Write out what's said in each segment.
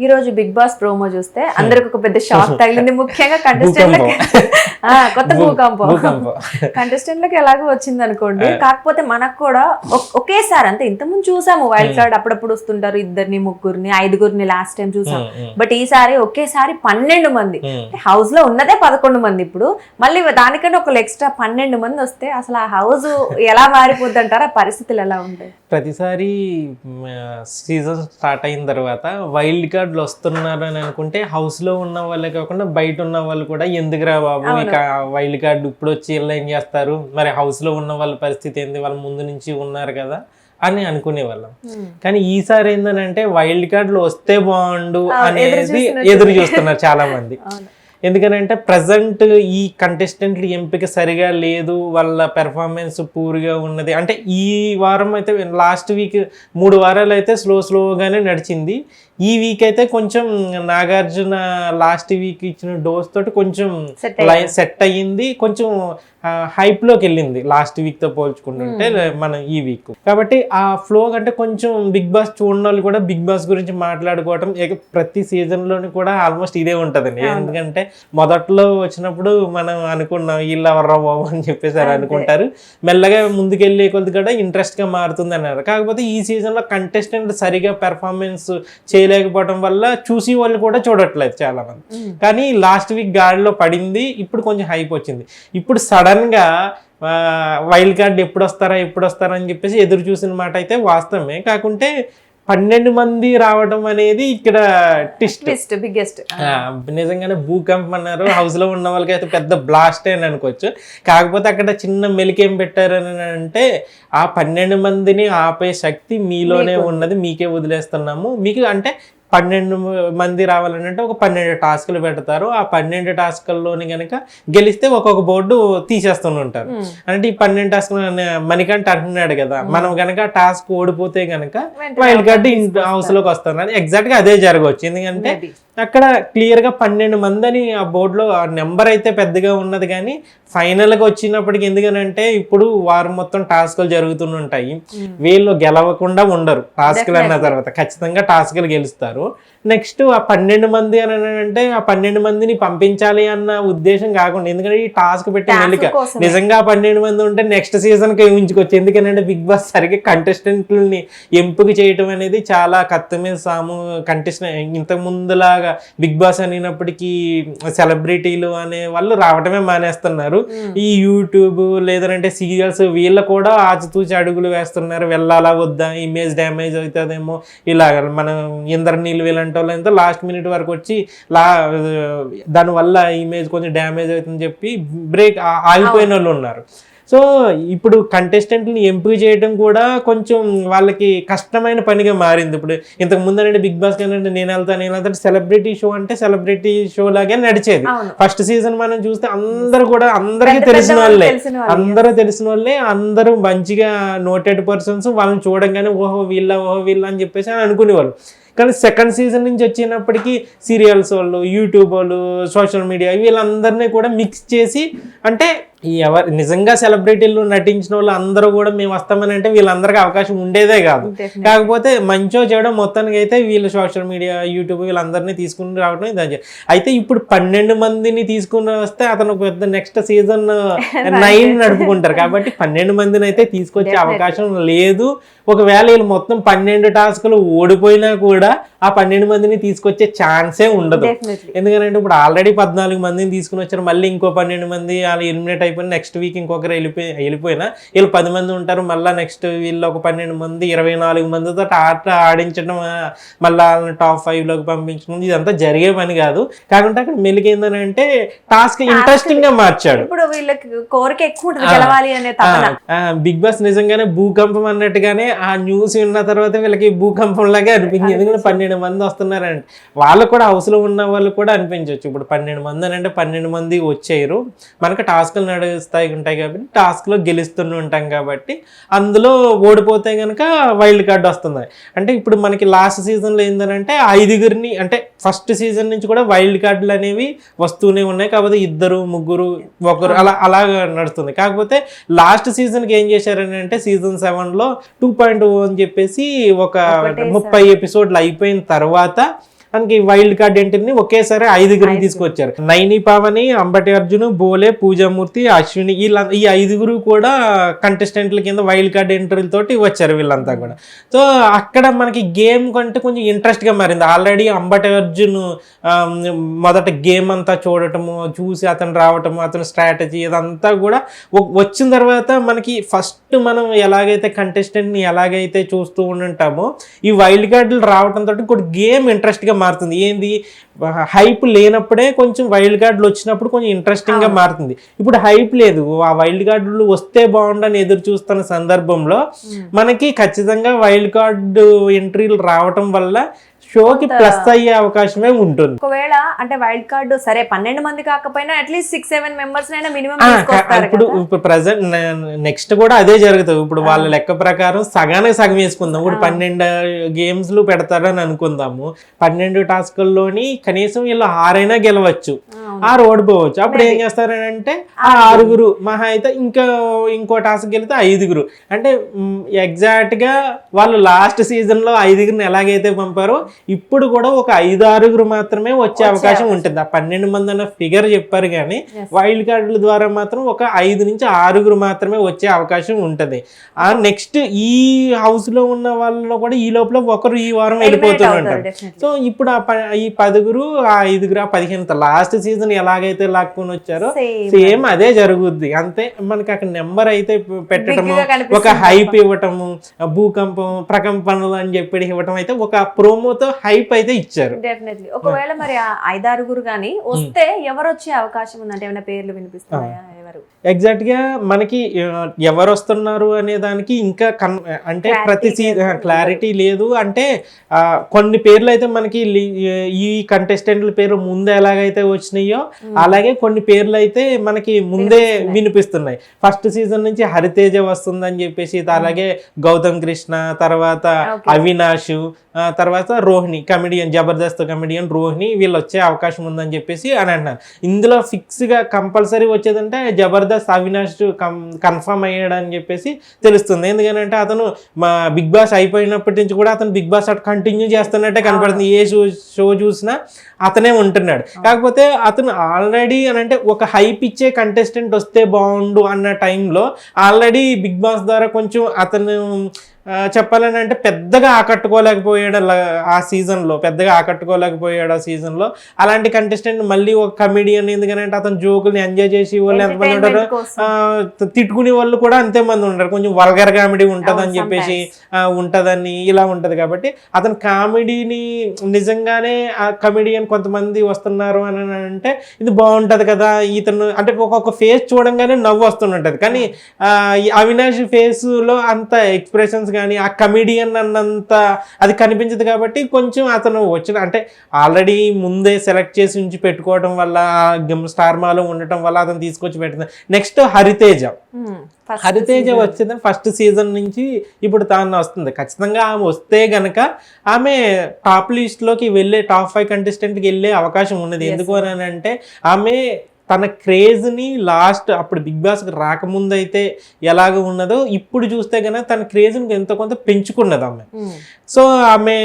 ఈ రోజు big boss promo చూస్తే అందరికి ఒక పెద్ద షాక్ తగిలింది, ముఖ్యంగా కంటెస్టెంట్లకి. కొత్త భూకంపం కంటెస్టెంట్లకి ఎలాగో వచ్చింది అనుకోండి. కాకపోతే మనకు కూడా ఒకేసారి అంతే, ఇంతకుముందు చూసాము వైల్డ్ కార్డ్ అప్పుడప్పుడు వస్తుంటారు, 2 ముగ్గురిని 5 లాస్ట్ టైం చూసాం. బట్ ఈసారి ఒకేసారి 12 మంది, హౌస్ లో ఉన్నదే 11 మంది, ఇప్పుడు మళ్ళీ దానికంటే ఒక ఎక్స్ట్రా 12 మంది వస్తే అసలు ఆ హౌస్ ఎలా మారిపోద్ది అంటారు? ఆ పరిస్థితులు ఎలా ఉంటాయి? ప్రతిసారి సీజన్ స్టార్ట్ అయిన తర్వాత వైల్డ్ కార్డులు వస్తున్నారు అని అనుకుంటే హౌస్ లో ఉన్న వాళ్ళే కాకుండా బయట ఉన్న వాళ్ళు కూడా ఎందుకురా బాబు ఇక వైల్డ్ కార్డు ఇప్పుడు వచ్చి ఇలా ఏం చేస్తారు, మరి హౌస్ లో ఉన్న వాళ్ళ పరిస్థితి ఏంది, వాళ్ళ ముందు నుంచి ఉన్నారు కదా అని అనుకునేవాళ్ళం. కానీ ఈసారి ఏంటంటే వైల్డ్ కార్డులు వస్తే బాగుండు అనేది ఎదురు చూస్తున్నారు చాలా మంది. ఎందుకనంటే ప్రజెంట్ ఈ కంటెస్టెంట్లు ఎంపిక సరిగా లేదు, వాళ్ళ పెర్ఫార్మెన్స్ పూర్గా ఉన్నది. అంటే ఈ వారం అయితే లాస్ట్ వీక్ 3 వారాలు అయితే స్లోగానే నడిచింది. ఈ వీక్ అయితే కొంచెం నాగార్జున లాస్ట్ వీక్ ఇచ్చిన డోస్ తోటి కొంచెం సెట్ అయ్యింది, కొంచెం హైప్ లోకి వెళ్ళింది లాస్ట్ వీక్ తో పోల్చుకుంటుంటే మనం ఈ వీక్. కాబట్టి ఆ ఫ్లో కంటే కొంచెం బిగ్ బాస్ చూడని వాళ్ళు కూడా బిగ్ బాస్ గురించి మాట్లాడుకోవటం ప్రతి సీజన్ లోని కూడా ఆల్మోస్ట్ ఇదే ఉంటదండి. ఎందుకంటే మొదట్లో వచ్చినప్పుడు మనం అనుకున్నాం వీళ్ళు ఎవర్రా బాబు అని చెప్పేసి అనుకుంటారు, మెల్లగా ముందుకెళ్ళే కొద్ది కూడా ఇంట్రెస్ట్ గా మారుతుంది అన్నారు. కాకపోతే ఈ సీజన్ లో కంటెస్టెంట్ సరిగా పెర్ఫార్మెన్స్ చేయలేకపోవడం వల్ల చూసి వాళ్ళు కూడా చూడట్లేదు చాలా మంది. కానీ లాస్ట్ వీక్ గాడిలో పడింది, ఇప్పుడు కొంచెం హైప్ వచ్చింది. ఇప్పుడు సడన్ గా వైల్డ్ కార్డ్ ఎప్పుడు వస్తారా అని చెప్పేసి ఎదురు చూసిన మాట అయితే వాస్తవమే. కాకుంటే 12 మంది రావడం అనేది ఇక్కడ బిగ్గెస్ట్. నిజంగానే భూకంపం అన్నారు, హౌస్ లో ఉన్న వాళ్ళకి అయితే పెద్ద బ్లాస్ట్ అని అనుకోవచ్చు. కాకపోతే అక్కడ చిన్న మెలికేం పెట్టారని అంటే ఆ 12 మందిని ఆపే శక్తి మీలోనే ఉన్నది, మీకే వదిలేస్తున్నాము. మీకు అంటే 12 మంది రావాలంటే ఒక 12 టాస్కులు పెడతారు. ఆ 12 టాస్కుల్లోని కనుక గెలిస్తే ఒక్కొక్క బోర్డు తీసేస్తుంటారు. అంటే ఈ 12 టాస్కులు మణికంఠ అంటున్నాడు కదా, మనం కనుక టాస్క్ ఓడిపోతే కనుక వైల్డ్ కార్డ్ హౌస్ లోకి వస్తారు. అది ఎగ్జాక్ట్ గా అదే జరగవచ్చు. ఎందుకంటే అక్కడ క్లియర్ గా 12 మంది అని ఆ బోర్డులో ఆ నెంబర్ అయితే పెద్దగా ఉన్నది, కానీ ఫైనల్ గా వచ్చినప్పటికి ఎందుకనంటే ఇప్పుడు వారం మొత్తం టాస్కులు జరుగుతుంటాయి, వీళ్ళు గెలవకుండా ఉండరు. టాస్కులు అన్న తర్వాత ఖచ్చితంగా టాస్కులు గెలుస్తారు. నెక్స్ట్ ఆ 12 మంది అని అంటే ఆ 12 మందిని పంపించాలి అన్న ఉద్దేశం కాకుండా, ఎందుకంటే ఈ టాస్క్ పెట్టే మెలిక నిజంగా 12 మంది ఉంటే నెక్స్ట్ సీజన్ కి ఉంచుకోవచ్చు. ఎందుకంటే బిగ్ బాస్ సరిగ్గా కంటెస్టెంట్లని ఎంపిక చేయటం అనేది చాలా కత్తి మీద సాము. కంటెస్టెంట్ ఇంతకు ముందులాగా బిగ్ బాస్ అనేటప్పటికీ సెలబ్రిటీలు అనే వాళ్ళు రావటమే మానేస్తున్నారు. ఈ యూట్యూబ్ లేదంటే సీరియల్స్ వీళ్ళు కూడా ఆచితూచి అడుగులు వేస్తున్నారు, వెళ్ళాలా వద్దా, ఇమేజ్ డ్యామేజ్ అవుతుందేమో, ఇలాగ మనం ఇంద్రనీళ్ళు వీళ్ళంటే వాళ్ళంతా లాస్ట్ మినిట్ వరకు వచ్చి దానివల్ల ఇమేజ్ కొంచెం డ్యామేజ్ అవుతుందని చెప్పి బ్రేక్ ఆగిపోయిన వాళ్ళు ఉన్నారు. సో ఇప్పుడు కంటెస్టెంట్ని ఎంపిక చేయడం కూడా కొంచెం వాళ్ళకి కష్టమైన పనిగా మారింది. ఇప్పుడు ఇంతకు ముందు అంటే బిగ్ బాస్ కంటే నేను వెళ్తాను సెలబ్రిటీ షో అంటే సెలబ్రిటీ షో లాగే నడిచేది. ఫస్ట్ సీజన్ మనం చూస్తే అందరికీ తెలిసిన వాళ్ళే, అందరూ మంచిగా నోటెడ్ పర్సన్స్. వాళ్ళని చూడంగానే ఓహో వీళ్ళ అని చెప్పేసి అనుకునేవాళ్ళు. కానీ సెకండ్ సీజన్ నుంచి వచ్చినప్పటికీ సీరియల్స్ వాళ్ళు, యూట్యూబ్ వాళ్ళు, సోషల్ మీడియా వీళ్ళందరినీ కూడా మిక్స్ చేసి, అంటే ఎవరు నిజంగా సెలబ్రిటీలు నటించిన వాళ్ళు అందరూ కూడా మేము వస్తామని అంటే వీళ్ళందరికీ అవకాశం ఉండేదే కాదు. కాకపోతే మంచో చేయడం మొత్తానికి అయితే వీళ్ళు సోషల్ మీడియా, యూట్యూబ్ వీళ్ళందరినీ తీసుకుని రావడం ఇదే. అయితే ఇప్పుడు 12 మందిని తీసుకుని వస్తే అతను పెద్ద నెక్స్ట్ సీజన్ 9 నడుపుకుంటారు. కాబట్టి 12 మందిని అయితే తీసుకొచ్చే అవకాశం లేదు. ఒకవేళ వీళ్ళు మొత్తం 12 టాస్కులు ఓడిపోయినా కూడా ఆ 12 మందిని తీసుకొచ్చే ఛాన్సే ఉండదు. ఎందుకంటే ఇప్పుడు ఆల్రెడీ 14 మందిని తీసుకుని వచ్చారు, మళ్ళీ ఇంకో 12 మంది వాళ్ళు ఎలిమినేట్ అయిపోయిన నెక్స్ట్ వీక్ ఇంకొకరు వెళ్ళిపోయినా వీళ్ళు 10 మంది ఉంటారు. మళ్ళీ నెక్స్ట్ వీళ్ళు ఒక 12 మంది 24 మందితో ఆట ఆడించడం, మళ్ళీ వాళ్ళని టాప్ 5 లోకి పంపించడం, ఇదంతా జరిగే పని కాదు. కాకుండా అక్కడ మెలిగేందని అంటే టాస్క్ ఇంట్రెస్టింగ్ గా మార్చాడు. బిగ్ బాస్ నిజంగానే భూకంపం అన్నట్టుగానే ఆ న్యూస్ విన్న తర్వాత వీళ్ళకి భూకంపం లాగే అనిపించింది. ఎందుకంటే 12 మంది వస్తున్నారంటే వాళ్ళు కూడా హౌస్ లో ఉన్న వాళ్ళు కూడా అనిపించవచ్చు. ఇప్పుడు 12 మంది అని అంటే 12 మంది వచ్చారు, మనకు టాస్క్లు ఉంటాయి కాబట్టి టాస్క్ లో గెలుస్తూనే ఉంటాం కాబట్టి అందులో ఓడిపోతే కనుక వైల్డ్ కార్డ్ వస్తుంది. అంటే ఇప్పుడు మనకి లాస్ట్ సీజన్ లో ఏంటంటే 5గురిని, అంటే ఫస్ట్ సీజన్ నుంచి కూడా వైల్డ్ కార్డులు అనేవి వస్తూనే ఉన్నాయి. కాకపోతే 2, 3, 1 అలా నడుస్తుంది. కాకపోతే లాస్ట్ సీజన్ కి ఏం చేశారని అంటే సీజన్ 7 లో 2.0 అని చెప్పేసి ఒక 30 ఎపిసోడ్లు అయిపోయిన తర్వాత మనకి వైల్డ్ కార్డ్ ఎంట్రీని ఒకేసారి 5 తీసుకొచ్చారు. నైని పావని, అంబటి అర్జున్, బోలే, పూజామూర్తి, అశ్విని ఈ 5 కూడా కంటెస్టెంట్ల కింద వైల్డ్ కార్డ్ ఎంట్రీల తోటి వచ్చారు వీళ్ళంతా కూడా. సో అక్కడ మనకి గేమ్ కంటే కొంచెం ఇంట్రెస్ట్ గా మారింది. ఆల్రెడీ అంబటి అర్జున్ మొదట గేమ్ అంతా చూసి అతను రావటము, అతని స్ట్రాటజీ ఇదంతా కూడా వచ్చిన తర్వాత మనకి ఫస్ట్ మనం ఎలాగైతే కంటెస్టెంట్ని ఎలాగైతే చూస్తూ ఉంటామో ఈ వైల్డ్ కార్డులు రావడంతో కూడా గేమ్ ఇంట్రెస్ట్గా మారుతుంది. ఏంది హైప్ లేనప్పుడే కొంచెం వైల్డ్ కార్డులు వచ్చినప్పుడు కొంచెం ఇంట్రెస్టింగ్గా మారుతుంది. ఇప్పుడు హైప్ లేదు, ఆ వైల్డ్ కార్డులు వస్తే బాగుండని ఎదురు చూస్తున్న సందర్భంలో మనకి ఖచ్చితంగా వైల్డ్ కార్డు ఎంట్రీలు రావటం వల్ల షోకి ప్లస్ అయ్యే అవకాశమే ఉంటుంది. ఒకవేళ అంటే వైల్డ్ కార్డు సరే 12 మంది కాకపోయినా అట్లీస్ట్ 6-7 మెంబర్స్ అయినా మినిమం ఇప్పుడు ప్రెసెంట్ నెక్స్ట్ కూడా అదే జరుగుతుంది. ఇప్పుడు వాళ్ళ లెక్క ప్రకారం సగానికి సగం వేసుకుందాం. ఇప్పుడు 12 గేమ్స్ పెడతారని అనుకుందాము. 12 టాస్కుల్లోని కనీసం వీళ్ళు 6 అయినా గెలవచ్చు, 6 ఓడిపోవచ్చు. అప్పుడు ఏం చేస్తారంటే ఆ 6 మహా అయితే ఇంకో టాస్క్ గెలితే 5. అంటే ఎగ్జాక్ట్ గా వాళ్ళు లాస్ట్ సీజన్ లో 5 ఎలాగైతే పంపారో ఇప్పుడు కూడా ఒక 5-6 మాత్రమే వచ్చే అవకాశం ఉంటుంది. ఆ 12 మంది అన్న ఫిగర్ చెప్పారు కానీ వైల్డ్ కార్డుల ద్వారా మాత్రం ఒక 5 నుంచి 6 మాత్రమే వచ్చే అవకాశం ఉంటుంది. ఆ నెక్స్ట్ ఈ హౌస్ లో ఉన్న వాళ్ళలో కూడా ఈ లోపల ఒకరు ఈ వారం వెళ్ళిపోతూ ఉంటారు. సో ఇప్పుడు ఈ 10 ఆ 5 ఆ 15 లాస్ట్ సీజన్ ఎలాగైతే లాక్కొని వచ్చారో సేమ్ అదే జరుగుద్ది. అంతే మనకి అక్కడ నెంబర్ అయితే పెట్టడము, ఒక హైప్ ఇవ్వటము, భూకంపం ప్రకంపనలు అని చెప్పి ఇవ్వటం అయితే ఒక ప్రోమోతో హైప్ అయితే ఇచ్చారు. డెఫినెట్లీ. ఒకవేళ మరి 5-6 గానీ వస్తే ఎవరు వచ్చే అవకాశం ఉందంటే ఏమైనా పేర్లు వినిపిస్తున్నాయా? ఎవరు ఎగ్జాక్ట్ గా మనకి ఎవరు వస్తున్నారు అనే దానికి ఇంకా అంటే ప్రతి క్లారిటీ లేదు. అంటే కొన్ని పేర్లు అయితే మనకి ఈ కంటెస్టెంట్ల పేరు ముందే ఎలాగైతే వచ్చినాయో అలాగే కొన్ని పేర్లు అయితే మనకి ముందే వినిపిస్తున్నాయి. ఫస్ట్ సీజన్ నుంచి హరితేజ వస్తుందని చెప్పేసి, అలాగే గౌతమ్ కృష్ణ, తర్వాత అవినాష్, తర్వాత రోహిణి కమెడియన్, జబర్దస్త్ కమెడియన్ రోహిణి వీళ్ళు వచ్చే అవకాశం ఉందని చెప్పేసి అని అంటున్నారు. ఇందులో ఫిక్స్ గా కంపల్సరీ వచ్చేదంటే జబర్దస్త్ అవినాష్ కన్ఫర్మ్ అయ్యాడని చెప్పేసి తెలుస్తుంది. ఎందుకంటే అతను మా బిగ్ బాస్ అయిపోయినప్పటి నుంచి కూడా అతను బిగ్ బాస్ అటు కంటిన్యూ చేస్తున్నట్టే కనపడుతుంది. ఏ షో చూసినా అతనే ఉంటున్నాడు. కాకపోతే అతను ఆల్రెడీ అని అంటే ఒక హైప్ ఇచ్చే కంటెస్టెంట్ వస్తే బాగుండు అన్న టైంలో ఆల్రెడీ బిగ్ బాస్ ద్వారా కొంచెం అతను చెప్పాలని అంటే పెద్దగా ఆకట్టుకోలేకపోయాడు ఆ సీజన్లో, ఆ సీజన్లో. అలాంటి కంటెస్టెంట్ మళ్ళీ ఒక కమెడియన్, ఎందుకంటే అతను జోకుల్ని ఎంజాయ్ చేసి వాళ్ళు ఎంతమంది ఉంటారో, తిట్టుకునే వాళ్ళు కూడా అంతేమంది ఉంటారు. కొంచెం వల్గర్ కామెడీ ఉంటుంది అని చెప్పేసి ఉంటుందని ఇలా ఉంటుంది. కాబట్టి అతను కామెడీని నిజంగానే ఆ కమెడియన్ కొంతమంది వస్తున్నారు అని అంటే ఇది బాగుంటుంది కదా. ఇతను అంటే ఒక్కొక్క ఫేస్ చూడంగానే నవ్వు వస్తుంటుంది. కానీ అవినాష్ ఫేస్లో అంత ఎక్స్ప్రెషన్స్ కానీ ఆ కమెడియన్ అన్నంత అది కనిపించదు. కాబట్టి కొంచెం అతను వచ్చిన అంటే ఆల్రెడీ ముందే సెలెక్ట్ చేసి ఉంచి పెట్టుకోవడం వల్ల, స్టార్ మాలో ఉండటం వల్ల అతను తీసుకొచ్చి పెట్టింది. నెక్స్ట్ హరితేజ వచ్చిందని ఫస్ట్ సీజన్ నుంచి ఇప్పుడు తాను వస్తుంది. ఖచ్చితంగా ఆమె వస్తే గనక ఆమె టాప్ లిస్ట్ లోకి వెళ్ళే టాప్ 5 కంటెస్టెంట్కి వెళ్ళే అవకాశం ఉన్నది. ఎందుకు అని అంటే ఆమె తన క్రేజ్ని లాస్ట్ అప్పుడు బిగ్ బాస్కి రాకముందు అయితే ఎలాగ ఉన్నదో ఇప్పుడు చూస్తే కనుక తన క్రేజ్ని ఎంతో కొంత పెంచుకున్నది ఆమె. సో ఆమె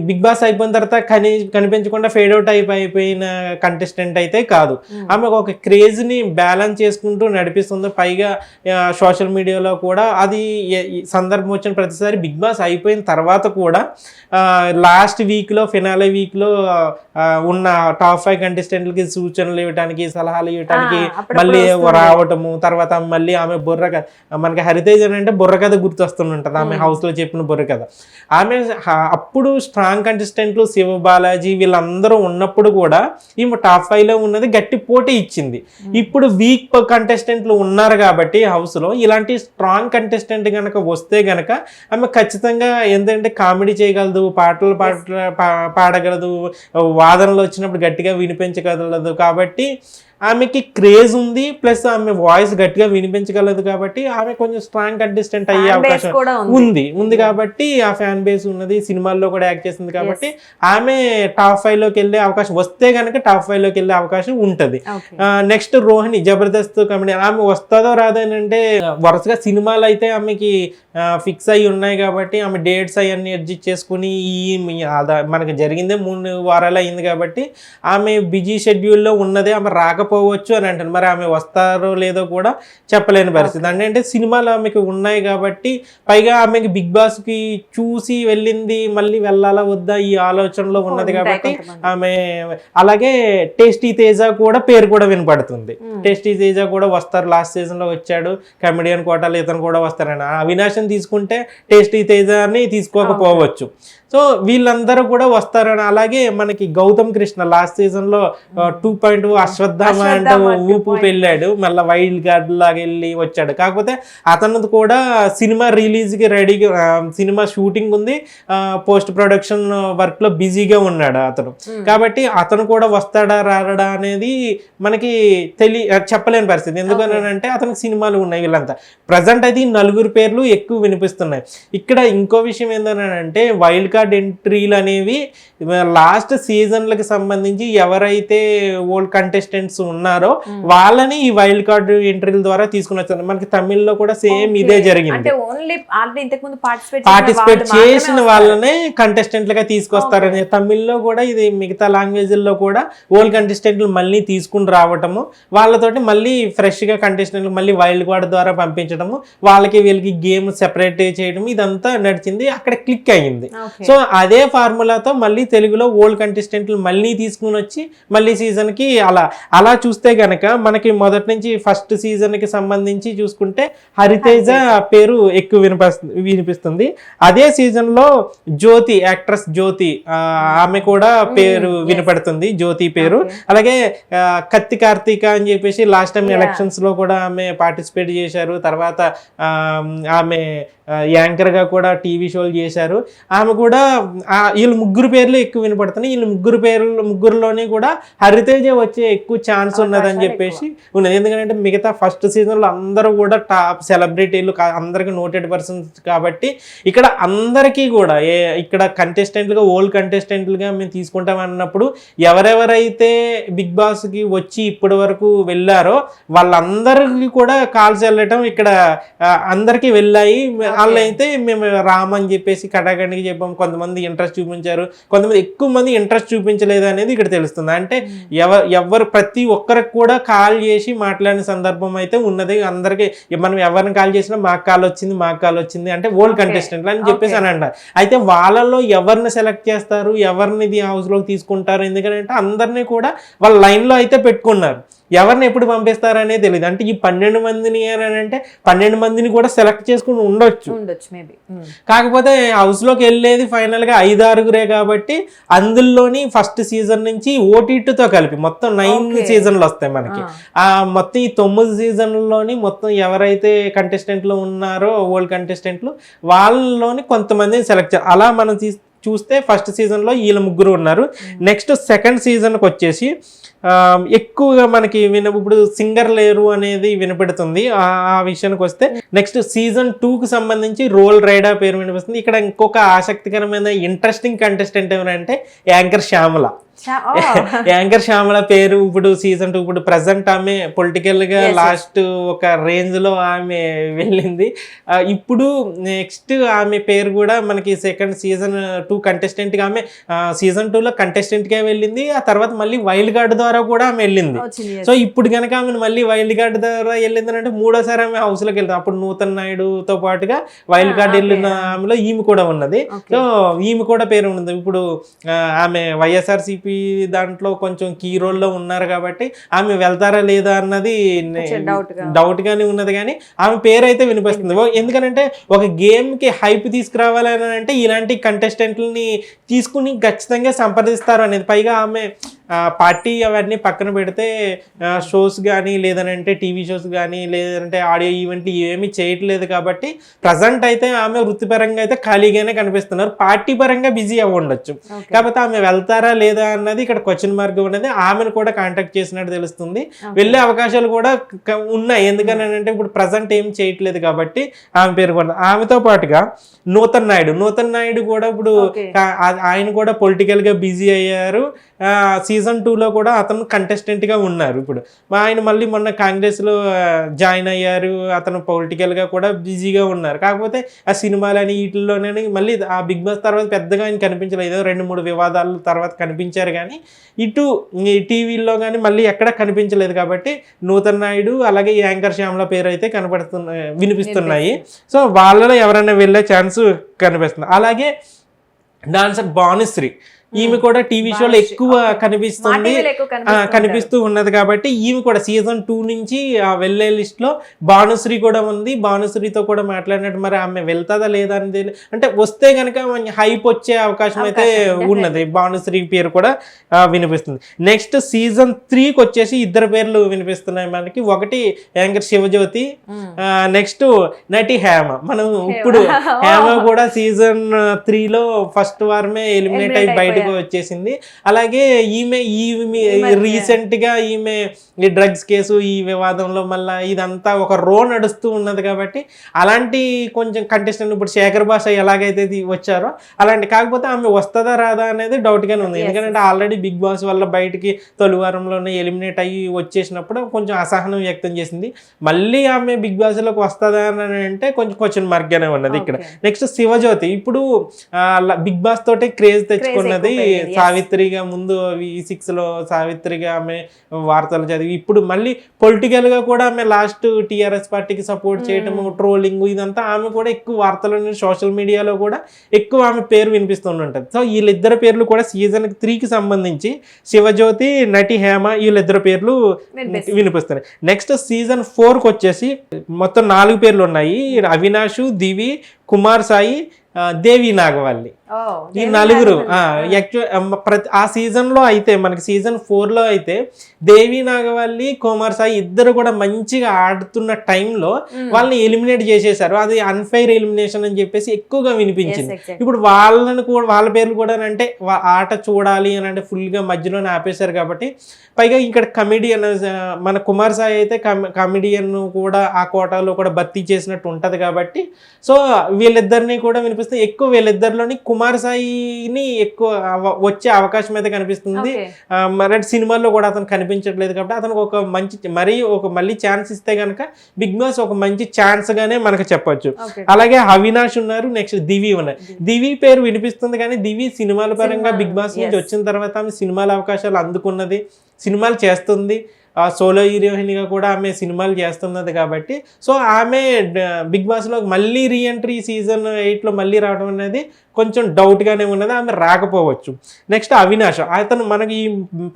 బిగ్ బాస్ అయిపోయిన తర్వాత కనిపించకుండా ఫేడ్ అవుట్ అయిపోయిన కంటెస్టెంట్ అయితే కాదు. ఆమె ఒక క్రేజ్ని బ్యాలెన్స్ చేసుకుంటూ నడిపిస్తుంది. పైగా సోషల్ మీడియాలో కూడా అది సందర్భం వచ్చిన ప్రతిసారి బిగ్ బాస్ అయిపోయిన తర్వాత కూడా లాస్ట్ వీక్లో ఫినాలే వీక్లో ఉన్న టాప్ 5 కంటెస్టెంట్లకి సూచనలు ఇవ్వడానికి, సలహాలు ఇవ్వడానికి మళ్ళీ రావటము. తర్వాత మళ్ళీ ఆమె బుర్రకథ, మనకి హరితేజ అంటే బుర్రకథ గుర్తొస్తుంటుంది. ఆమె హౌస్ లో చెప్పిన బుర్రకథ. ఆమె అప్పుడు స్ట్రాంగ్ కంటెస్టెంట్లు శివ బాలాజీ వీళ్ళందరూ ఉన్నప్పుడు కూడా ఈమె టాప్ 5 లో ఉన్నది గట్టి పోటీ ఇచ్చింది. ఇప్పుడు వీక్ కంటెస్టెంట్లు ఉన్నారు కాబట్టి హౌస్ లో ఇలాంటి స్ట్రాంగ్ కంటెస్టెంట్ గనక వస్తే గనక ఆమె ఖచ్చితంగా ఏంటంటే కామెడీ చేయగలదు, పాటలు పాడగలదు, వాదనలు వచ్చినప్పుడు గట్టిగా వినిపించగలదు. కాబట్టి ఆమెకి క్రేజ్ ఉంది, ప్లస్ ఆమె వాయిస్ గట్టిగా వినిపించగలదు కాబట్టి ఆమె కొంచెం స్ట్రాంగ్ కంటెస్టెంట్ అయ్యే అవకాశం ఉంది కాబట్టి ఆ ఫ్యాన్ బేస్ ఉన్నది, సినిమాల్లో కూడా యాక్ట్ చేసింది కాబట్టి ఆమె టాప్ 5 లోకి వెళ్ళే అవకాశం వస్తే కనుక టాప్ 5 లోకి వెళ్ళే అవకాశం ఉంటది. నెక్స్ట్ రోహిణి జబర్దస్త్ కమెడీ, ఆమె వస్తుందో రాదని అంటే వరుసగా సినిమాలు అయితే ఆమెకి ఫిక్స్ అయ్యి ఉన్నాయి కాబట్టి ఆమె డేట్స్ అవన్నీ అడ్జస్ట్ చేసుకుని మనకి జరిగిందే 3 వారాలు అయింది కాబట్టి ఆమె బిజీ షెడ్యూల్లో ఉన్నదే, ఆమె రాకపోవచ్చు అని అంటారు. మరి ఆమె వస్తారో లేదో కూడా చెప్పలేని పరిస్థితి. అంటే సినిమాలు ఆమెకి ఉన్నాయి కాబట్టి, పైగా ఆమెకి బిగ్ బాస్కి చూసి వెళ్ళింది, మళ్ళీ వెళ్ళాలా వద్దా ఈ ఆలోచనలో ఉన్నది కాబట్టి ఆమె. అలాగే టేస్టీ తేజ కూడా పేరు కూడా వినపడుతుంది. టేస్టీ తేజ కూడా వస్తారు, లాస్ట్ సీజన్లో వచ్చాడు కమెడియన్ కోటాలో, ఇతను కూడా వస్తారని. అవినాష్ తీసుకుంటే టేస్టీ తేజని తీసుకోకపోవచ్చు. సో వీళ్ళందరూ కూడా వస్తారని. అలాగే మనకి గౌతమ్ కృష్ణ లాస్ట్ సీజన్ లో 2.2 అశ్వత్థామ అంటే ఊపు వెళ్ళాడు, మళ్ళీ వైల్డ్ కార్డ్ లాగా వెళ్ళి వచ్చాడు. కాకపోతే అతను కూడా సినిమా రిలీజ్ కి రెడీగా, సినిమా షూటింగ్ ఉంది, పోస్ట్ ప్రొడక్షన్ వర్క్ లో బిజీగా ఉన్నాడు అతను. కాబట్టి అతను కూడా వస్తాడా రాడా అనేది మనకి చెప్పలేని పరిస్థితి. ఎందుకనంటే అతనికి సినిమాలు ఉన్నాయి. వీళ్ళంతా ప్రజెంట్ అయితే 4 పేర్లు ఎక్కువ వినిపిస్తున్నాయి. ఇక్కడ ఇంకో విషయం ఏంటంటే వైల్డ్ కార్డ్ ఎంట్రీలు అనేవి లాస్ట్ సీజన్లకు సంబంధించి ఎవరైతే ఓల్డ్ కంటెస్టెంట్స్ ఉన్నారో వాళ్ళని ఈ వైల్డ్ కార్డ్ ఎంట్రీల ద్వారా తీసుకుని వచ్చారు. మనకి తమిళ్లో కూడా సేమ్ ఇదే జరిగింది. పార్టిసిపేట్ చేసిన వాళ్ళనే కంటెస్టెంట్లుగా తీసుకొస్తారని. తమిళ్లో కూడా ఇది మిగతా లాంగ్వేజ్ల్లో కూడా ఓల్డ్ కంటెస్టెంట్లు మళ్ళీ తీసుకుని రావటము, వాళ్ళతోటి మళ్ళీ ఫ్రెష్ గా కంటెస్టెంట్లు మళ్ళీ వైల్డ్ కార్డ్ ద్వారా పంపించడము, వాళ్ళకి వీళ్ళకి గేమ్ సెపరేట్ చేయడం, ఇదంతా నడిచింది. అక్కడ క్లిక్ అయ్యింది. సో అదే ఫార్ములాతో మళ్ళీ తెలుగులో ఓల్డ్ కంటెస్టెంట్లు మళ్ళీ తీసుకుని వచ్చి మళ్ళీ సీజన్ కి అలా చూస్తే గనక మనకి మొదటి నుంచి ఫస్ట్ సీజన్ కి సంబంధించి చూసుకుంటే హరితేజ పేరు ఎక్కువ వినిపిస్తుంది. అదే సీజన్ లో జ్యోతి, యాక్ట్రెస్ జ్యోతి, ఆమె కూడా పేరు వినపడుతుంది, జ్యోతి పేరు. అలాగే కత్తి కార్తీక అని చెప్పేసి లాస్ట్ టైం ఎలక్షన్స్ లో కూడా ఆమె పార్టిసిపేట్ చేశారు. తర్వాత ఆమె యాంకర్ గా కూడా టీవీ షోలు చేశారు. ఆమె కూడా వీళ్ళు 3 పేర్లు ఎక్కువ వినపడుతున్నాయి. వీళ్ళు ముగ్గురులోని కూడా హరితేజ వచ్చే ఎక్కువ ఛాన్స్ ఉన్నదని చెప్పేసి ఉన్నది. ఎందుకంటే మిగతా ఫస్ట్ సీజన్ లో అందరూ కూడా టాప్ సెలబ్రిటీలు, అందరికి నోటెడ్ పర్సన్స్ కాబట్టి ఇక్కడ అందరికీ కూడా ఇక్కడ కంటెస్టెంట్లుగా ఓల్డ్ కంటెస్టెంట్లుగా మేము తీసుకుంటాం అన్నప్పుడు ఎవరెవరైతే బిగ్ బాస్ కి వచ్చి ఇప్పటి వరకు వెళ్ళారో వాళ్ళందరికీ కూడా కాల్స్ వెళ్ళటం ఇక్కడ అందరికీ వెళ్ళాయి. వాళ్ళు అయితే మేము రామని చెప్పేసి కటాకండికి చెప్పాము. కొంతమంది ఇంట్రెస్ట్ చూపించారు, కొంతమంది ఎక్కువ మంది ఇంట్రెస్ట్ చూపించలేదు అనేది ఇక్కడ తెలుస్తుంది. అంటే ఎవరు ప్రతి ఒక్కరికి కూడా కాల్ చేసి మాట్లాడిన సందర్భం అయితే ఉన్నది. అందరికి మనం ఎవరిని కాల్ చేసినా మాకు కాల్ వచ్చింది అంటే ఓల్డ్ కంటెస్టెంట్లు అని చెప్పేసి అని అంటారు. అయితే వాళ్ళలో ఎవరిని సెలెక్ట్ చేస్తారు, ఎవరిని ఇది హౌస్ లోకి తీసుకుంటారు, ఎందుకంటే అందరినీ కూడా వాళ్ళ లైన్ లో అయితే పెట్టుకున్నారు. ఎవరిని ఎప్పుడు పంపిస్తారనేది తెలియదు. అంటే ఈ 12 మందిని అంటే 12 మందిని కూడా సెలెక్ట్ చేసుకుని ఉండొచ్చు మేబీ. కాకపోతే హౌస్ లోకి వెళ్ళేది ఫైనల్ గా 5-6 కాబట్టి అందులోని ఫస్ట్ సీజన్ నుంచి ఓటీటీతో కలిపి మొత్తం 9 సీజన్లు వస్తాయి మనకి. మొత్తం ఈ 9 సీజన్లోని మొత్తం ఎవరైతే కంటెస్టెంట్లు ఉన్నారో ఓల్డ్ కంటెస్టెంట్లు వాళ్ళలోని కొంతమందిని సెలెక్ట్ చేయాలి. అలా మనం చూస్తే ఫస్ట్ సీజన్లో వీళ్ళ 3 ఉన్నారు. నెక్స్ట్ సెకండ్ సీజన్కి వచ్చేసి ఎక్కువగా మనకి ఇప్పుడు సింగర్ లేరు అనేది వినపడుతుంది. ఆ విషయానికి వస్తే నెక్స్ట్ సీజన్ 2కి సంబంధించి రోల్ రైడా పేరు వినిపిస్తుంది. ఇక్కడ ఇంకొక ఆసక్తికరమైన ఇంట్రెస్టింగ్ కంటెస్టెంట్ ఎవరంటే యాంకర్ శ్యామల. యాంకర్ శ్యామల పేరు ఇప్పుడు సీజన్ 2 ఇప్పుడు ప్రజెంట్ ఆమె పొలిటికల్ గా లాస్ట్ ఒక రేంజ్ లో ఆమె వెళ్ళింది. ఇప్పుడు నెక్స్ట్ ఆమె పేరు కూడా మనకి సీజన్ 2 కంటెస్టెంట్ గా ఆమె సీజన్ 2 లో కంటెస్టెంట్ గా వెళ్ళింది. ఆ తర్వాత మళ్ళీ వైల్డ్ కార్డ్ ద్వారా కూడా ఆమె వెళ్ళింది. సో ఇప్పుడు కనుక ఆమె మళ్ళీ వైల్డ్ కార్డ్ ద్వారా వెళ్ళింది అంటే 3వ సారి ఆమె హౌస్ లోకి వెళ్తాం. అప్పుడు నూతన్ నాయుడుతో పాటుగా వైల్డ్ కార్డ్ వెళ్ళిన ఆమెలో ఈమె కూడా ఉన్నది. సో ఈమె కూడా పేరు ఉన్నది. ఇప్పుడు ఆమె వైఎస్ఆర్సీపీ దాంట్లో కొంచెం కీ రోల్లో ఉన్నారు కాబట్టి ఆమె వెళ్తారా లేదా అన్నది డౌట్ గానే ఉన్నది. కానీ ఆమె పేరు అయితే వినిపిస్తుంది. ఎందుకంటే ఒక గేమ్ కి హైప్ తీసుకురావాలని అంటే ఇలాంటి కంటెస్టెంట్లని తీసుకుని ఖచ్చితంగా సంప్రదిస్తారు అనేది. పైగా ఆమె పార్టీ అవన్నీ పక్కన పెడితే షోస్ కానీ లేదనంటే టీవీ షోస్ కానీ లేదంటే ఆడియో ఈవెంట్లు ఏమీ చేయట్లేదు కాబట్టి ప్రజెంట్ అయితే ఆమె వృత్తిపరంగా అయితే ఖాళీగానే కనిపిస్తున్నారు. పార్టీ పరంగా బిజీ అవ్వ ఉండొచ్చు. కాకపోతే ఆమె వెళ్తారా లేదా అన్నది ఇక్కడ క్వశ్చన్ మార్క్ ఉన్నది. ఆమెను కూడా కాంటాక్ట్ చేసినట్టు తెలుస్తుంది. వెళ్ళే అవకాశాలు కూడా ఉన్నాయి. ఎందుకని అంటే ఇప్పుడు ప్రజెంట్ ఏం చేయట్లేదు కాబట్టి ఆమె పేరు కూడా. ఆమెతో పాటుగా నూతన్ నాయుడు కూడా ఇప్పుడు ఆయన కూడా పొలిటికల్ గా బిజీ అయ్యారు. సీజన్ 2లో కూడా అతను కంటెస్టెంట్ గా ఉన్నారు. ఇప్పుడు ఆయన మళ్ళీ మొన్న కాంగ్రెస్ లో జాయిన్ అయ్యారు. అతను పొలిటికల్ గా కూడా బిజీగా ఉన్నారు. కాకపోతే ఆ సినిమాలని వీటిల్లోనే మళ్ళీ ఆ బిగ్ బాస్ తర్వాత పెద్దగా ఆయన కనిపించలేదు. 2-3 వివాదాల తర్వాత కనిపించారు కానీ ఇటు టీవీల్లో కానీ మళ్ళీ ఎక్కడ కనిపించలేదు. కాబట్టి నూతన్ నాయుడు అలాగే యాంకర్ శ్యామల పేరు అయితే వినిపిస్తున్నాయి. సో వాళ్ళలో ఎవరైనా వెళ్ళే ఛాన్స్ కనిపిస్తుంది. అలాగే డాన్సర్ భానుశ్రీ, ఈమె కూడా టీవీ షోలో ఎక్కువ కనిపిస్తూ ఉన్నది. కాబట్టి ఈమె కూడా సీజన్ 2 నుంచి వెళ్ళే లిస్ట్ లో భానుశ్రీ కూడా ఉంది. భానుశ్రీతో కూడా మాట్లాడినట్టు మరి ఆమె వెళ్తాదా లేదా అని అంటే వస్తే కనుక హైప్ వచ్చే అవకాశం అయితే ఉన్నది. భానుశ్రీ పేరు కూడా వినిపిస్తుంది. నెక్స్ట్ సీజన్ 3కి వచ్చేసి ఇద్దరు పేర్లు వినిపిస్తున్నాయి మనకి. ఒకటి యాంకర్ శివజ్యోతి, నెక్స్ట్ నటి హేమ. మనం ఇప్పుడు హేమ కూడా సీజన్ 3లో ఫస్ట్ వారమే ఎలిమినేట్ అయి బయట వచ్చేసింది. అలాగే ఈమె రీసెంట్ గా ఈమె ఈ డ్రగ్స్ కేసు ఈ వివాదంలో మళ్ళీ ఇదంతా ఒక నడుస్తూ ఉన్నది. కాబట్టి అలాంటి కొంచెం కంటెస్టెంట్ ఇప్పుడు శేఖర్ భాష ఎలాగైతే వచ్చారో అలాంటి, కాకపోతే ఆమె వస్తుందా రాదా అనేది డౌట్ గానే ఉంది. ఎందుకంటే ఆల్రెడీ బిగ్ బాస్ వల్ల బయటికి తొలివారంలోనే ఎలిమినేట్ అయ్యి వచ్చేసినప్పుడు కొంచెం అసహనం వ్యక్తం చేసింది. మళ్ళీ ఆమె బిగ్ బాస్ లోకి వస్తుందా అని అంటే కొంచెం క్వశ్చన్ మార్క్ గానే ఉన్నది ఇక్కడ. నెక్స్ట్ శివజ్యోతి ఇప్పుడు బిగ్ బాస్ తోటే క్రేజ్ తెచ్చుకున్నది. సావిత్రిగా ముందు V6 లో సావిత్రిగా ఆమె వార్తలు చదివి ఇప్పుడు మళ్ళీ పొలిటికల్ గా కూడా ఆమె లాస్ట్ TRS పార్టీకి సపోర్ట్ చేయటము, ట్రోలింగ్ ఇదంతా ఆమె కూడా ఎక్కువ వార్తలు సోషల్ మీడియాలో కూడా ఎక్కువ ఆమె పేరు వినిపిస్తుంటుంది. సో వీళ్ళిద్దరు పేర్లు కూడా సీజన్ 3కి సంబంధించి శివజ్యోతి, నటి హేమ వీళ్ళిద్దరు పేర్లు వినిపిస్తున్నాయి. నెక్స్ట్ సీజన్ 4కి వచ్చేసి మొత్తం 4 పేర్లు ఉన్నాయి. అవినాష్, దివి, కుమార్ సాయి, దేవి నాగవల్లి. ఈ నలుగురు ఆ సీజన్ లో అయితే మనకి సీజన్ 4లో అయితే దేవి నాగవల్లి, కుమార్ సాయి ఇద్దరు కూడా మంచిగా ఆడుతున్న టైంలో వాళ్ళని ఎలిమినేట్ చేసేసారు. అది అన్ఫెయిర్ ఎలిమినేషన్ అని చెప్పేసి ఎక్కువగా వినిపించింది. ఇప్పుడు వాళ్ళని కూడా వాళ్ళ పేర్లు కూడా అంటే ఆట చూడాలి అని అంటే ఫుల్ గా మధ్యలోనే ఆపేశారు. కాబట్టి పైగా ఇక్కడ కమెడియన్ మన కుమార్ సాయి అయితే కమెడియన్ కూడా ఆ కోటాలో కూడా భర్తీ చేసినట్టు ఉంటది. కాబట్టి సో వీళ్ళిద్దరిని కూడా వినిపిస్తే ఎక్కువ వీళ్ళిద్దరిలోని కుమార్ సాయిని ఎక్కువ వచ్చే అవకాశం అయితే కనిపిస్తుంది. మరి సినిమాల్లో కూడా అతను కనిపించట్లేదు. కాబట్టి అతనికి ఒక మంచి మళ్ళీ ఛాన్స్ ఇస్తే కనుక బిగ్ బాస్ ఒక మంచి ఛాన్స్ గానే మనకు చెప్పొచ్చు. అలాగే అవినాష్ ఉన్నారు. నెక్స్ట్ దివి ఉన్నారు. దివి పేరు వినిపిస్తుంది కానీ దివి సినిమాల పరంగా బిగ్ బాస్ నుంచి వచ్చిన తర్వాత ఆమె సినిమాల అవకాశాలు అందుకున్నది, సినిమాలు చేస్తుంది. సోలో హీరోయిన్గా కూడా ఆమె సినిమాలు చేస్తున్నది. కాబట్టి సో ఆమె బిగ్ బాస్లో మళ్ళీ రీఎంట్రీ సీజన్ 8లో మళ్ళీ రావడం అనేది కొంచెం డౌట్గానే ఉన్నది. ఆమె రాకపోవచ్చు. నెక్స్ట్ అవినాష్, అతను మనకి ఈ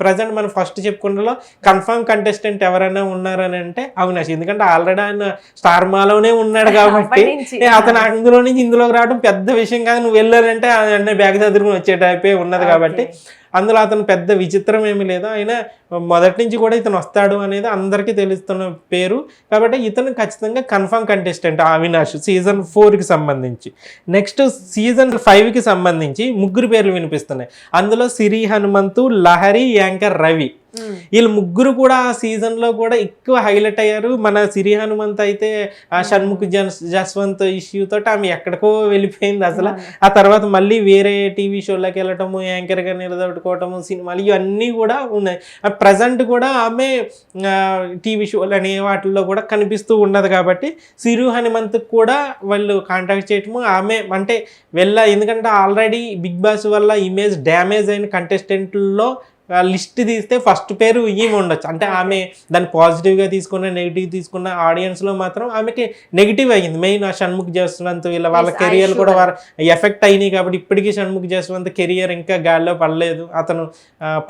ప్రజెంట్ మనం ఫస్ట్ చెప్పుకున్నలో కన్ఫర్మ్ కంటెస్టెంట్ ఎవరైనా ఉన్నారని అంటే అవినాష్. ఎందుకంటే ఆల్రెడీ ఆయన స్టార్ మాలోనే ఉన్నాడు కాబట్టి అతను అందులో నుంచి ఇందులోకి రావడం పెద్ద విషయం కాదు. నువ్వు వెళ్ళాలంటే అన్నీ బ్యాగ్ చదువుకుని వచ్చే టైపే ఉన్నది. కాబట్టి అందులో అతను పెద్ద విచిత్రం ఏమీ లేదు. ఆయన మొదటి నుంచి కూడా ఇతను వస్తాడు అనేది అందరికీ తెలుస్తున్న పేరు. కాబట్టి ఇతను ఖచ్చితంగా కన్ఫర్మ్ కంటెస్టెంట్ అవినాష్ సీజన్ 4కి సంబంధించి. నెక్స్ట్ సీజన్ 5కి సంబంధించి 3 పేర్లు వినిపిస్తున్నాయి. అందులో సిరి హనుమంతు, లహరి, యాంకర్ రవి. వీళ్ళు 3 కూడా ఆ సీజన్ లో కూడా ఎక్కువ హైలైట్ అయ్యారు. మన సిరి హనుమంత్ అయితే ఆ షణ్ముఖ్ జస్వంత్ ఇష్యూ తోటి ఆమె ఎక్కడికో వెళ్ళిపోయింది అసలు. ఆ తర్వాత మళ్ళీ వేరే టీవీ షోలోకి వెళ్ళటము, యాంకర్ గా నిలదొట్టుకోవటము, సినిమాలు ఇవన్నీ కూడా ఉన్నాయి. ప్రజెంట్ కూడా ఆమె టీవీ షోలు అనే వాటిల్లో కూడా కనిపిస్తూ ఉన్నది. కాబట్టి సిరి హనుమంత్ కూడా వాళ్ళు కాంటాక్ట్ చేయటము, ఆమె అంటే ఎందుకంటే ఆల్రెడీ బిగ్ బాస్ వల్ల ఇమేజ్ డ్యామేజ్ అయిన కంటెస్టెంట్లో లిస్ట్ తీస్తే ఫస్ట్ పేరు ఈమె ఉండొచ్చు. అంటే ఆమె దాన్ని పాజిటివ్గా తీసుకున్న నెగిటివ్ తీసుకున్న ఆడియన్స్లో మాత్రం ఆమెకి నెగిటివ్ అయ్యింది. మెయిన్ షణ్ముఖ్ జస్వంత్ వాళ్ళ కెరియర్ కూడా ఎఫెక్ట్ అయినాయి. కాబట్టి ఇప్పటికీ షణ్ముఖ్ జస్వంత్ కెరియర్ ఇంకా గాల్లో పడలేదు. అతను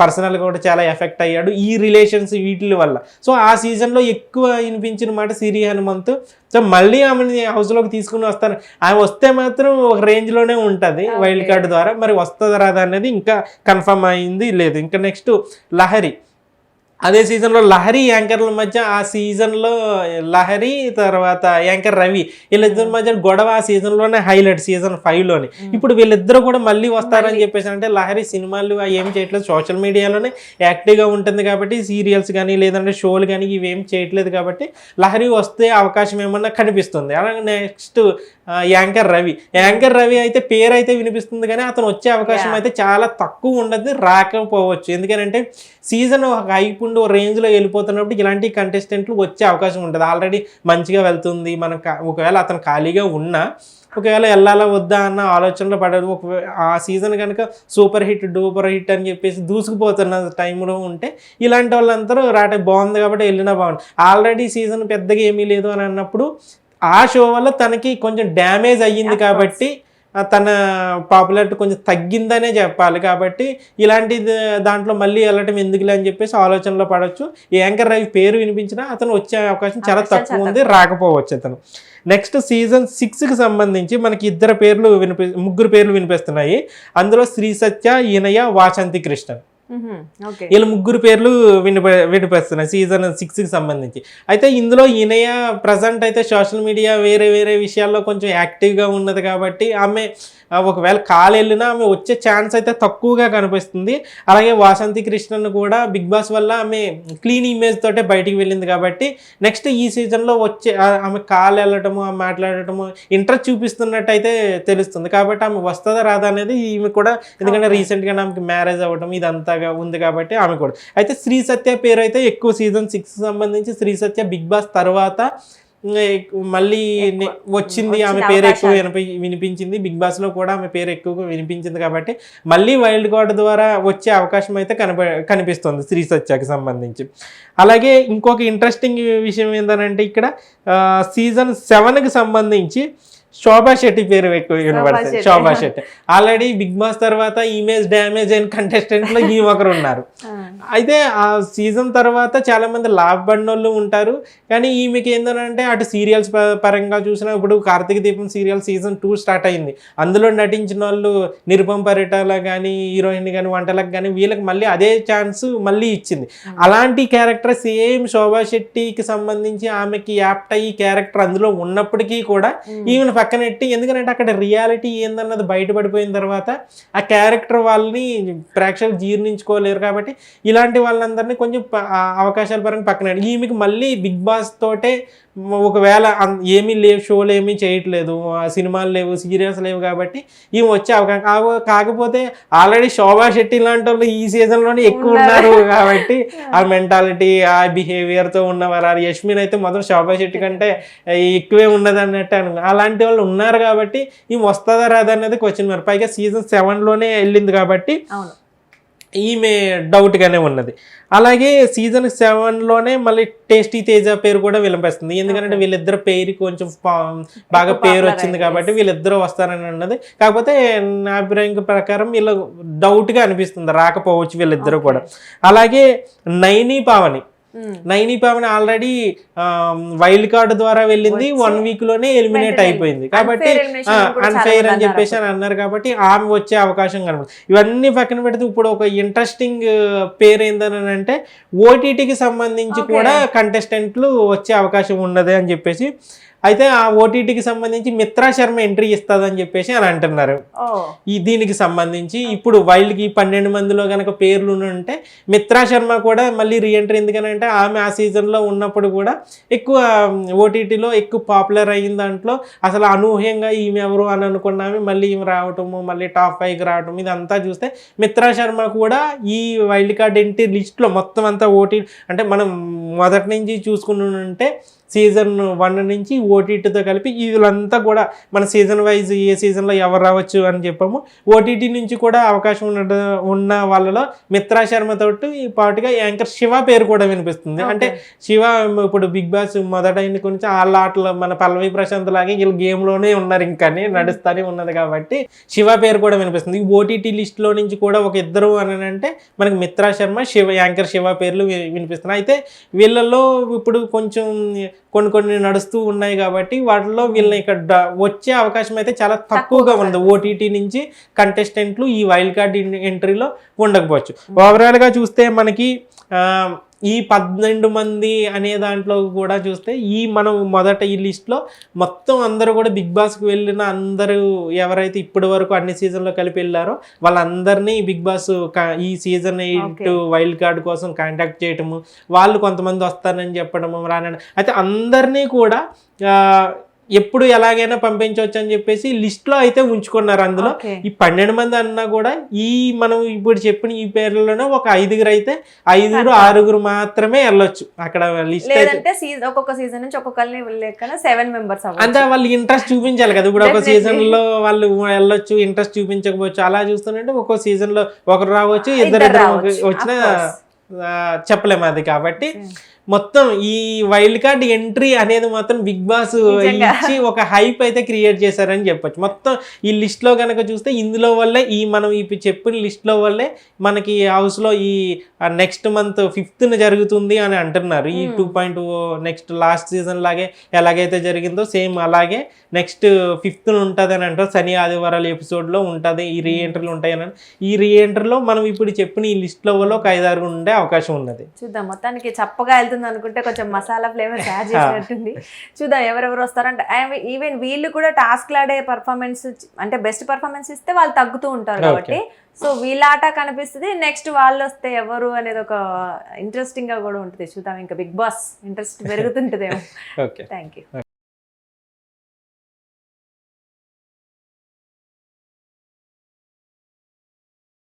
పర్సనల్గా కూడా చాలా ఎఫెక్ట్ అయ్యాడు ఈ రిలేషన్స్ వీటి వల్ల. సో ఆ సీజన్లో ఎక్కువ వినిపించిన మాట సిరి హనుమంత్. సో మళ్ళీ ఆమెని హౌస్లోకి తీసుకుని వస్తారు. ఆమె వస్తే మాత్రం ఒక రేంజ్లోనే ఉంటుంది వైల్డ్ కార్డ్ ద్వారా. మరి వస్తుందా రాదా అనేది ఇంకా కన్ఫర్మ్ అయింది లేదు. ఇంకా నెక్స్ట్ లహరి. అదే సీజన్లో లహరి యాంకర్ల మధ్య ఆ సీజన్లో లహరి తర్వాత యాంకర్ రవి వీళ్ళిద్దరి మధ్య గొడవ ఆ సీజన్లోనే హైలైట్ సీజన్ 5లోనే. ఇప్పుడు వీళ్ళిద్దరు కూడా మళ్ళీ వస్తారని చెప్పేసి అంటే లహరి సినిమాలు ఏం చేయట్లేదు, సోషల్ మీడియాలోనే యాక్టివ్గా ఉంటుంది కాబట్టి సీరియల్స్ కానీ లేదంటే షోలు కానీ ఇవేం చేయట్లేదు కాబట్టి లహరి వస్తే అవకాశం ఏమన్నా కనిపిస్తుంది. అలాగే నెక్స్ట్ యాంకర్ రవి అయితే పేరు అయితే వినిపిస్తుంది కానీ అతను వచ్చే అవకాశం అయితే చాలా తక్కువ ఉండదు, రాకపోవచ్చు. ఎందుకంటే సీజన్ ఒక హైప్ ఉండి ఓ రేంజ్లో వెళ్ళిపోతున్నప్పుడు ఇలాంటి కంటెస్టెంట్లు వచ్చే అవకాశం ఉంటుంది. ఆల్రెడీ మంచిగా వెళ్తుంది, మనం ఒకవేళ అతను ఖాళీగా ఉన్నా ఒకవేళ వెళ్ళాలా వద్దా అన్న ఆలోచనలో పడదు. ఆ సీజన్ కనుక సూపర్ హిట్ డూపర్ హిట్ అని చెప్పేసి దూసుకుపోతున్న టైంలో ఉంటే ఇలాంటి వాళ్ళందరూ బాగుంది కాబట్టి వెళ్ళినా బాగుంది. ఆల్రెడీ సీజన్ పెద్దగా ఏమీ లేదు అని అన్నప్పుడు ఆ షో వల్ల తనకి కొంచెం డ్యామేజ్ అయ్యింది కాబట్టి తన పాపులారిటీ కొంచెం తగ్గిందనే చెప్పాలి. కాబట్టి ఇలాంటి దాంట్లో మళ్ళీ వెళ్ళటం ఎందుకులే అని చెప్పేసి ఆలోచనలో పడవచ్చు. యాంకర్ రవి పేరు వినిపించినా అతను వచ్చే అవకాశం చాలా తక్కువ ఉంది, రాకపోవచ్చు అతను. నెక్స్ట్ సీజన్ 6కి సంబంధించి మనకి ముగ్గురు పేర్లు వినిపిస్తున్నాయి. అందులో శ్రీ సత్య, ఈనయ, వాసంతి కృష్ణన్ వీళ్ళు ముగ్గురు పేర్లు వినిపిస్తున్నాయి సీజన్ 6కి సంబంధించి. అయితే ఇందులో ఈనయ ప్రజెంట్ అయితే సోషల్ మీడియా వేరే విషయాల్లో కొంచెం యాక్టివ్గా ఉన్నది కాబట్టి ఆమె ఒకవేళ కాలు వెళ్ళినా ఆమె వచ్చే ఛాన్స్ అయితే తక్కువగా కనిపిస్తుంది. అలాగే వాసంతి కృష్ణన్ కూడా బిగ్ బాస్ వల్ల ఆమె క్లీన్ ఇమేజ్ తోటే బయటికి వెళ్ళింది కాబట్టి నెక్స్ట్ ఈ సీజన్లో ఆమె కాలు వెళ్ళటము మాట్లాడటము ఇంట్రెస్ట్ చూపిస్తున్నట్టు అయితే తెలుస్తుంది. కాబట్టి ఆమె వస్తుందా రాదా అనేది ఈమె కూడా, ఎందుకంటే రీసెంట్గా ఆమెకి మ్యారేజ్ అవ్వటం ఇదంతా ఉంది కాబట్టి ఆమె కూడా. అయితే శ్రీ సత్య పేరు అయితే ఎక్కువ సీజన్ 6కి సంబంధించి శ్రీ సత్య బిగ్ బాస్ తర్వాత మళ్ళీ వచ్చింది, ఆమె పేరు ఎక్కువ వినిపించింది. బిగ్ బాస్లో కూడా ఆమె పేరు ఎక్కువగా వినిపించింది కాబట్టి మళ్ళీ వైల్డ్ కార్డ్ ద్వారా వచ్చే అవకాశం అయితే కనిపిస్తుంది శ్రీ సత్యకి సంబంధించి. అలాగే ఇంకొక ఇంట్రెస్టింగ్ విషయం ఏంటంటే ఇక్కడ సీజన్ 7కి సంబంధించి శోభా శెట్టి పేరు ఎక్కువ వినబడుతుంది. Shobha Shetty already big boss తర్వాత ఇమేజ్ డ్యామేజ్ అయిన కంటెస్టెంట్లో ఈ ఒకరు ఉన్నారు. అయితే ఆ సీజన్ తర్వాత చాలా మంది లాభపడినోళ్ళు ఉంటారు. కానీ ఈమెకి ఏంటంటే అటు సీరియల్స్ పరంగా చూసినా ఇప్పుడు కార్తీక దీపం సీరియల్ సీజన్ 2 స్టార్ట్ అయింది. అందులో నటించిన వాళ్ళు నిరుపం పరిటాల కానీ హీరోయిన్ కానీ వంటలకు కానీ వీళ్ళకి మళ్ళీ అదే ఛాన్స్ మళ్ళీ ఇచ్చింది. అలాంటి క్యారెక్టర్ సేమ్ శోభా శెట్టికి సంబంధించి ఆమెకి యాప్ట్ అయ్యి క్యారెక్టర్ అందులో ఉన్నప్పటికీ కూడా ఈమెను పక్కనెట్టి, ఎందుకంటే అక్కడ రియాలిటీ ఏందన్నది బయటపడిపోయిన తర్వాత ఆ క్యారెక్టర్ వాళ్ళని ప్రేక్షకులు జీర్ణించుకోలేరు కాబట్టి ఇలాంటి వాళ్ళందరినీ కొంచెం అవకాశాల పరంగా పక్కన ఈమెకి మళ్ళీ బిగ్ బాస్ తోటే ఒకవేళ ఏమీ లేవు, షోలు ఏమీ చేయట్లేదు, సినిమాలు లేవు, సీరియల్స్ లేవు కాబట్టి ఈమె వచ్చే అవకాశం. కాకపోతే ఆల్రెడీ శోభా శెట్టి లాంటి వాళ్ళు ఈ సీజన్లోనే ఎక్కువ ఉన్నారు కాబట్టి ఆ మెంటాలిటీ ఆ బిహేవియర్తో ఉన్నవారు. యష్మిన్ అయితే మొదలు శోభా శెట్టి కంటే ఎక్కువే ఉన్నది అన్నట్టు అలాంటి వాళ్ళు ఉన్నారు కాబట్టి ఈమె వస్తుందా రాదా అనేది క్వశ్చన్ మార్క్. పైగా సీజన్ 7లోనే వెళ్ళింది కాబట్టి ఈమె డౌట్గానే ఉన్నది. అలాగే సీజన్ 7లోనే మళ్ళీ టేస్టీ తేజ పేరు కూడా వినిపిస్తుంది. ఎందుకంటే వీళ్ళిద్దరు పేరు కొంచెం బాగా పేరు వచ్చింది కాబట్టి వీళ్ళిద్దరూ వస్తారని అన్నది. కాకపోతే నా అభిప్రాయం ప్రకారం వీళ్ళు డౌట్గా అనిపిస్తుంది, రాకపోవచ్చు వీళ్ళిద్దరూ కూడా. అలాగే Naini Pavani already wild card ద్వారా వెళ్ళింది, 1 వీక్లోనే ఎలిమినేట్ అయిపోయింది కాబట్టి అన్ఫెయిర్ అని చెప్పేసి అని అన్నారు కాబట్టి ఆమె వచ్చే అవకాశం కనబడుతుంది. ఇవన్నీ పక్కన పెడితే ఇప్పుడు ఒక ఇంట్రెస్టింగ్ పేరు ఏందని అంటే ఓటీటీకి సంబంధించి కూడా కంటెస్టెంట్లు వచ్చే అవకాశం ఉన్నది అని చెప్పేసి. అయితే ఆ ఓటీటీకి సంబంధించి మిత్రా శర్మ ఎంట్రీ ఇస్తుందని చెప్పేసి అని అంటున్నారు. దీనికి సంబంధించి ఇప్పుడు వైల్డ్కి 12 మందిలో కనుక పేర్లు ఉంటే మిత్రా శర్మ కూడా మళ్ళీ రీఎంట్రీ. ఎందుకనంటే ఆమె ఆ సీజన్లో ఉన్నప్పుడు కూడా ఎక్కువ ఓటీటీలో ఎక్కువ పాపులర్ అయిన దాంట్లో అసలు అనూహ్యంగా ఈమె ఎవరు అని అనుకున్నాము, మళ్ళీ ఈమె రావటము, మళ్ళీ టాప్ 5కి రావటం, ఇదంతా చూస్తే మిత్రా శర్మ కూడా ఈ వైల్డ్ కార్డ్ ఎంట్రీ లిస్ట్లో మొత్తం అంతా ఓటీటీ అంటే మనం మొదటి నుంచి చూసుకుని ఉంటే సీజన్ 1 నుంచి ఓటీటీతో కలిపి వీళ్ళంతా కూడా మన సీజన్ వైజ్ ఏ సీజన్లో ఎవరు రావచ్చు అని చెప్పాము. ఓటీటీ నుంచి కూడా అవకాశం ఉన్న వాళ్ళలో మిత్రా శర్మ తోటి పాటుగా యాంకర్ శివ పేరు కూడా వినిపిస్తుంది. అంటే శివ ఇప్పుడు బిగ్ బాస్ మొదట కొంచెం వాళ్ళ ఆటలో మన పల్లవి ప్రశాంత్ లాగే వీళ్ళు గేమ్లోనే ఉన్నారు, ఇంకా నడుస్తూనే ఉన్నది కాబట్టి శివ పేరు కూడా వినిపిస్తుంది. ఓటీటీ లిస్ట్లో నుంచి కూడా ఒక ఇద్దరు అని అంటే మనకి మిత్రా శర్మ, యాంకర్ శివ పేర్లు వినిపిస్తున్నాయి. అయితే వీళ్ళల్లో ఇప్పుడు కొంచెం కొన్ని నడుస్తూ ఉన్నాయి కాబట్టి వాటిలో వీళ్ళని ఇక్కడ వచ్చే అవకాశం అయితే చాలా తక్కువగా ఉంది. ఓటీటీ నుంచి కంటెస్టెంట్లు ఈ వైల్డ్ కార్డ్ ఎంట్రీలో ఉండకపోవచ్చు. ఓవరాల్గా చూస్తే మనకి ఈ 12 మంది అనే దాంట్లో కూడా చూస్తే మనం మొదట ఈ లిస్ట్లో మొత్తం అందరూ కూడా బిగ్ బాస్కి వెళ్ళిన అందరూ ఎవరైతే ఇప్పటి వరకు అన్ని సీజన్లో కలిపి వెళ్ళారో వాళ్ళందరినీ బిగ్ బాస్ ఈ సీజన్ 8 వైల్డ్ కార్డ్ కోసం కాంటాక్ట్ చేయటము, వాళ్ళు కొంతమంది వస్తారని చెప్పడము రానని, అయితే అందరినీ కూడా ఎప్పుడు ఎలాగైనా పంపించవచ్చు అని చెప్పేసి లిస్ట్లో అయితే ఉంచుకున్నారు. అందులో ఈ 12 మంది అన్నా కూడా మనం ఇప్పుడు చెప్పిన ఈ పేర్లలోనే ఒక 5 అయితే 5-6 మాత్రమే వెళ్ళొచ్చు అక్కడ లిస్ట్. ఒక్కొక్క సీజన్ నుంచి ఒక్కొక్కరిని లేకనా 7 మెంబర్స్ అంటే వాళ్ళు ఇంట్రెస్ట్ చూపించాలి కదా. ఇప్పుడు ఒక సీజన్ లో వాళ్ళు వెళ్ళొచ్చు, ఇంట్రెస్ట్ చూపించకపోవచ్చు. అలా చూస్తుంటే ఒక్కో సీజన్ లో ఒకరు రావచ్చు, ఇద్దరు వచ్చినా చెప్పలేము అది. కాబట్టి మొత్తం ఈ వైల్డ్ కార్డ్ ఎంట్రీ అనేది మాత్రం బిగ్ బాస్ ఇచ్చి ఒక హైప్ అయితే క్రియేట్ చేశారని చెప్పొచ్చు. మొత్తం ఈ లిస్ట్ లో కనుక చూస్తే ఇందులో వల్లే మనం ఇప్పుడు చెప్పిన లిస్ట్ లో వల్లే మనకి హౌస్ లో ఈ నెక్స్ట్ మంత్ 5th జరుగుతుంది అని అంటున్నారు. ఈ 2.0 నెక్స్ట్ లాస్ట్ సీజన్ లాగే ఎలాగైతే జరిగిందో సేమ్ అలాగే నెక్స్ట్ 5th ఉంటుంది అని అంటారు. శని ఆదివారాల ఎపిసోడ్ లో ఉంటుంది, ఈ రీఎంట్రీలు ఉంటాయి అని. ఈ రీఎంట్రీలో మనం ఇప్పుడు చెప్పిన ఈ లిస్ట్ లో వల్ల ఒక 5-6 ఉండే అవకాశం ఉన్నది. చూద్దాం. మొత్తానికి చప్పగా అనుకుంటే కొంచెం మసాలా ఫ్లేవర్స్ యాడ్ చేసినట్టుంది. చూద్దాం ఎవరెవరు వస్తారంటే. ఈవెన్ వీళ్ళు కూడా టాస్క్ ఆడే పర్ఫార్మెన్స్ అంటే బెస్ట్ పర్ఫార్మెన్స్ ఇస్తే వాళ్ళు తగ్గుతూ ఉంటారు కాబట్టి సో వీళ్ళ ఆట కనిపిస్తుంది. నెక్స్ట్ వాళ్ళు వస్తే ఎవరు అనేది ఒక ఇంట్రెస్టింగ్ గా కూడా ఉంటుంది. చూద్దాం, ఇంకా బిగ్ బాస్ ఇంట్రెస్ట్ పెరుగుతుంటదేమో. Thank you.